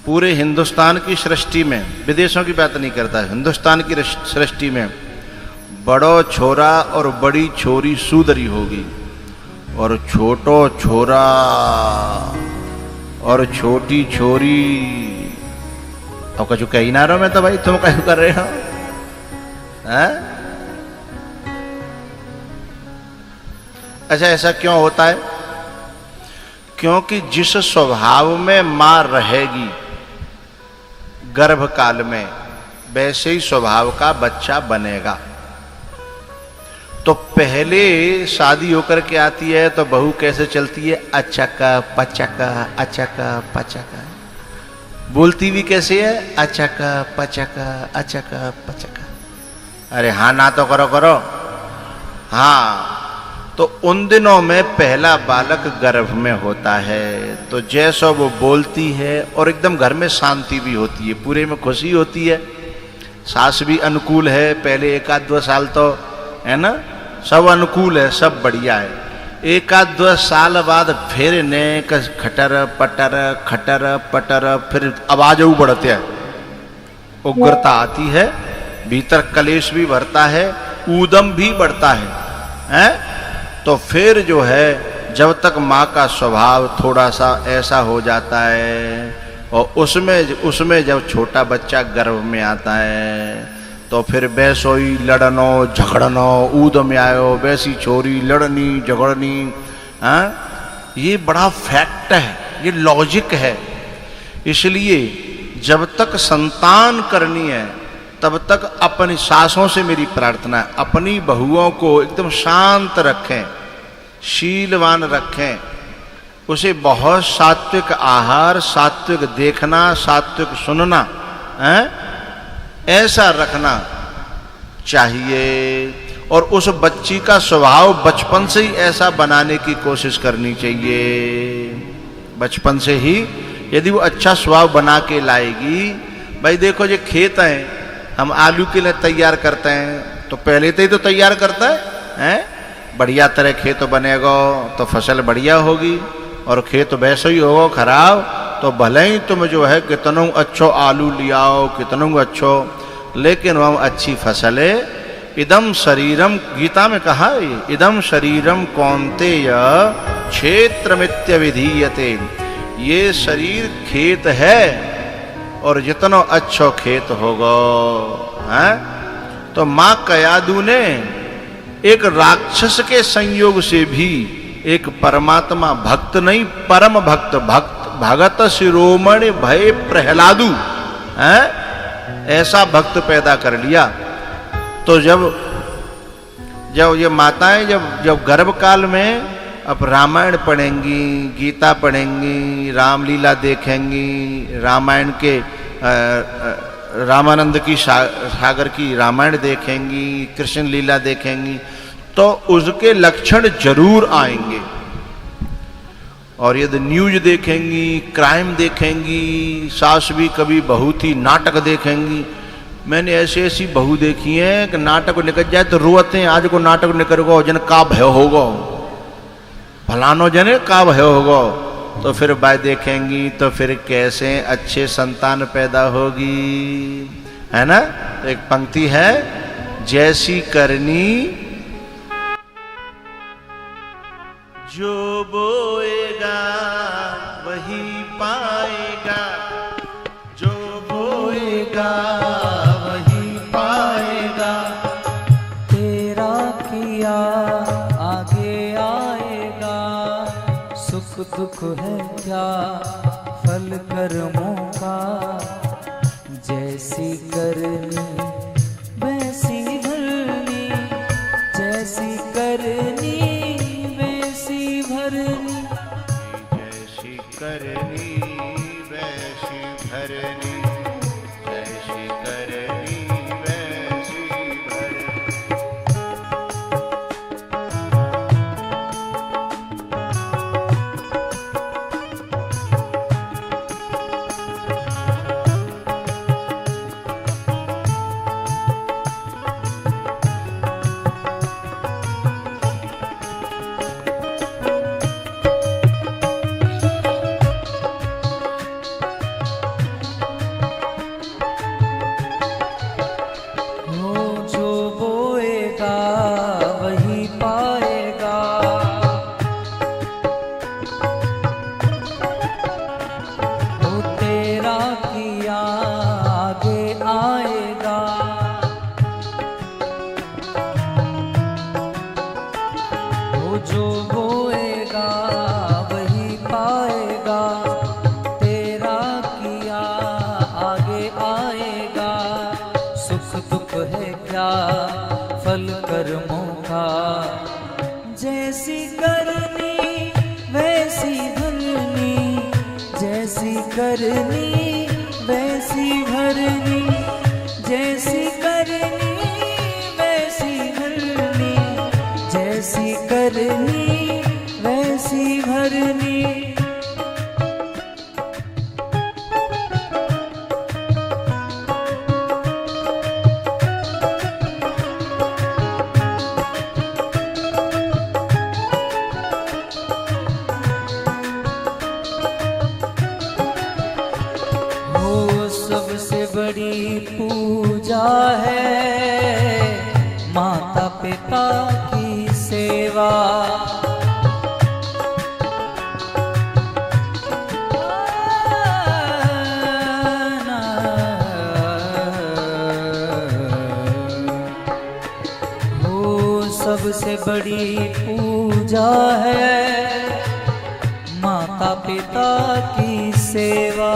पूरे हिंदुस्तान की सृष्टि में, विदेशों की बात नहीं करता, हिंदुस्तान की सृष्टि में बड़ो छोरा और बड़ी छोरी सुंदरी होगी, और छोटो छोरा और छोटी छोरी। अब कछु कही ना रहो, मैं तो भाई तुम कहीं कर रहे हो हैं? अच्छा, ऐसा क्यों होता है? क्योंकि जिस स्वभाव में मां रहेगी गर्भकाल में, वैसे ही स्वभाव का बच्चा बनेगा। तो पहले शादी होकर के आती है तो बहू कैसे चलती है? अचका पचका, अचका पचका। बोलती भी कैसे है? अचका पचका, अचका पचका। अरे हाँ ना तो करो करो। हाँ, तो उन दिनों में पहला बालक गर्भ में होता है, तो जैसा वो बोलती है और एकदम घर में शांति भी होती है, पूरे में खुशी होती है, सास भी अनुकूल है। पहले 1-2 साल तो है ना, सब अनुकूल है, सब बढ़िया है। 1-2 साल बाद फिर ने खटर पटर खटर पटर, फिर आवाज बढ़ते है, उग्रता आती है, भीतर कलेश भी बढ़ता है, ऊदम भी बढ़ता है? तो फिर जो है, जब तक माँ का स्वभाव थोड़ा सा ऐसा हो जाता है, और उसमें जब छोटा बच्चा गर्भ में आता है, तो फिर वैसोई लड़नो झगड़नो, ऊद में आयो वैसी छोरी लड़नी झगड़नी। ये बड़ा फैक्ट है, ये लॉजिक है। इसलिए जब तक संतान करनी है तब तक अपनी सासों से मेरी प्रार्थना है, अपनी बहुओं को एकदम शांत रखें, शीलवान रखें, उसे बहुत सात्विक आहार, सात्विक देखना, सात्विक सुनना ऐसा रखना चाहिए। और उस बच्ची का स्वभाव बचपन से ही ऐसा बनाने की कोशिश करनी चाहिए। बचपन से ही यदि वो अच्छा स्वभाव बना के लाएगी, भाई देखो ये खेत है, हम आलू के लिए तैयार करते हैं, तो पहले से ही तो तैयार करता है, बढ़िया तरह खेत बनेगा तो फसल बढ़िया होगी, और खेत वैसे ही होगा खराब तो भले ही तुम जो है कितनों अच्छो आलू लियाओ, कितनों अच्छो, लेकिन वह अच्छी फसल है। इदम शरीरम, गीता में कहा है, इदम शरीरम कौन्तेय क्षेत्रमित्य विधीयते। ये शरीर खेत है, और जितना अच्छो खेत होगा है। तो मां कयादु ने एक राक्षस के संयोग से भी एक परमात्मा भक्त नहीं, परम भक्त, भगत शिरोमणि भय प्रहलादु है, ऐसा भक्त पैदा कर लिया। तो जब ये माताएं जब गर्भ काल में अब रामायण पढ़ेंगी, गीता पढ़ेंगी, रामलीला देखेंगी, रामायण के रामानंद की सागर की रामायण देखेंगी, कृष्ण लीला देखेंगी, तो उसके लक्षण जरूर आएंगे। और यदि न्यूज देखेंगी, क्राइम देखेंगी, सास भी कभी बहुत ही नाटक देखेंगी। मैंने ऐसी बहू देखी है कि नाटक निकल जाए तो रोते हैं, आज को नाटक निकल जन का भय होगा, फलानो जने का भय होगा। तो फिर बाय देखेंगी तो फिर कैसे अच्छे संतान पैदा होगी, है ना। एक पंक्ति है, जैसी करनी जो बोएगा वही पाएगा, जो बोएगा वही पाएगा, तेरा किया आगे आएगा, सुख दुख है क्या फल कर्मों का, जैसी करनी वैसी भरनी, जैसी करनी वैसी भरनी, जैसी करनी वैसी भरनी, जैसी करनी वैसी भरनी। करनी वैसी भरनी, जैसी करनी वैसी भरनी, जैसी करनी वैसी भरनी। सबसे बड़ी पूजा है माता पिता की सेवा, वो सबसे बड़ी पूजा है माता पिता की सेवा।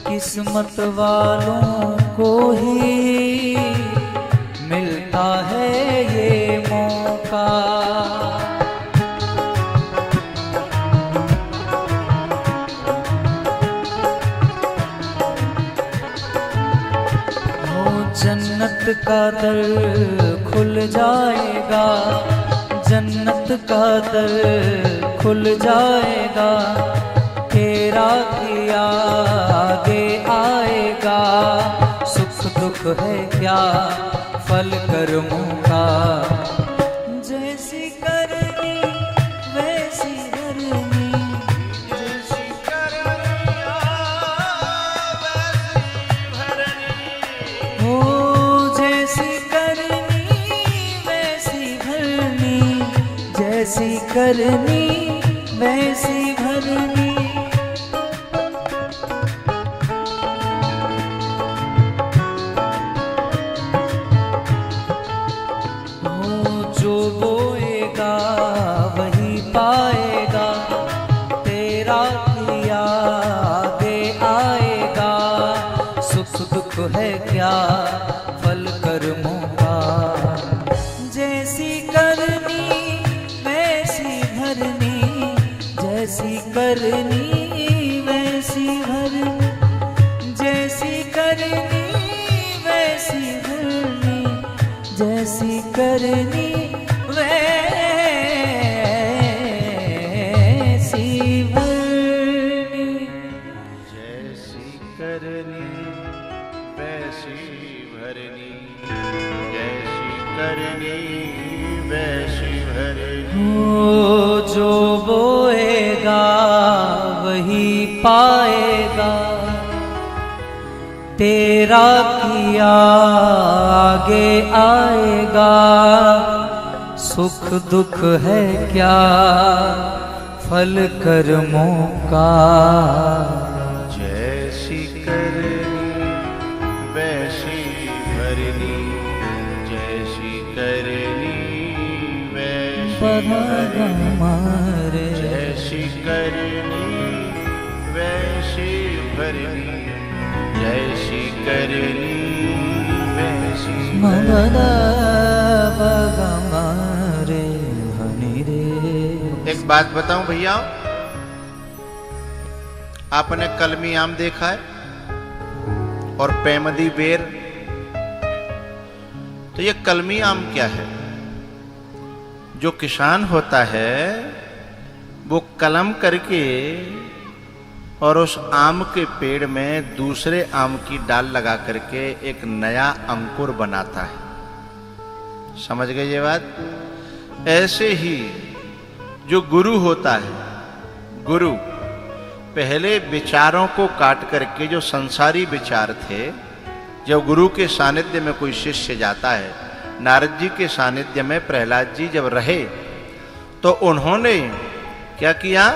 किस्मत वालों को ही मिलता है ये मौका, वो जन्नत का दर खुल जाएगा, जन्नत का दर खुल जाएगा। तेरा किया आगे आएगा, सुख दुख है क्या फल कर्मों का। जैसी करनी वैसी भरनी, जैसी करनी वैसी भरनी, हो जैसी करनी वैसी भरनी, जैसी करनी वैसी भरनी। जो बोएगा वही पाएगा, तेरा किया आगे आएगा। सुख दुख है क्या फल कर्मों का। जैसी करनी वैसी भरनी, जैसी करनी वैसी भरनी, जैसी करनी वैसी भरनी, जैसी करनी वैसी भरनी। जैसी करनी वैसी भरनी, जैसी करनी वैसी भरनी। हो जो बोएगा वही पाएगा, तेरा किया आगे आएगा। सुख दुख है क्या फल कर्मों का। जैसी करनी वैसी भरनी, जैसी करनी वैसी भरनी, जैसी करनी वैसी भरनी, जैसी करनी वैसी भरनी। एक बात बताऊं भैया, आपने कलमी आम देखा है और पैमदी बेर? तो ये कलमी आम क्या है? जो किसान होता है वो कलम करके और उस आम के पेड़ में दूसरे आम की डाल लगा करके एक नया अंकुर बनाता है। समझ गए ये बात? ऐसे ही जो गुरु होता है, गुरु पहले विचारों को काट करके, जो संसारी विचार थे, जब गुरु के सानिध्य में कोई शिष्य जाता है, नारद जी के सानिध्य में प्रहलाद जी जब रहे तो उन्होंने क्या किया?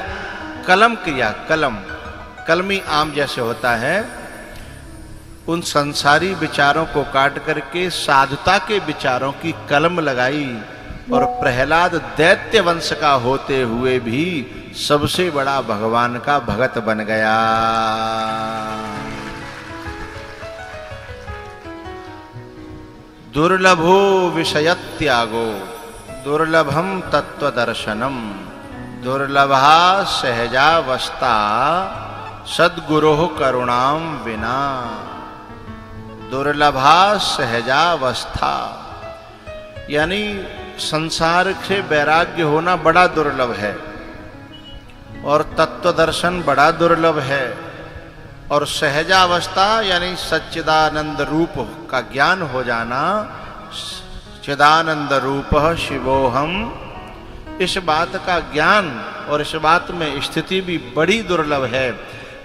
कलम किया। कलमी आम जैसे होता है, उन संसारी विचारों को काट करके साधुता के विचारों की कलम लगाई और प्रहलाद दैत्य वंश का होते हुए भी सबसे बड़ा भगवान का भगत बन गया। दुर्लभो विषयत्यागो दुर्लभम तत्वदर्शनम, दुर्लभा सहजावस्था सद्गुरोः करुणाम विना दुर्लभा सहजावस्था। यानी संसार से वैराग्य होना बड़ा दुर्लभ है और तत्व दर्शन बड़ा दुर्लभ है, और सहजावस्था यानी सच्चिदानंद रूप का ज्ञान हो जाना, चिदानंद रूप शिवोहम, इस बात का ज्ञान और इस बात में स्थिति भी बड़ी दुर्लभ है।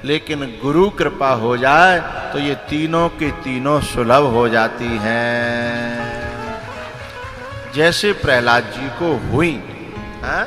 लेकिन गुरु कृपा हो जाए तो ये तीनों की तीनों सुलभ हो जाती हैं, जैसे प्रहलाद जी को हुई। हाँ?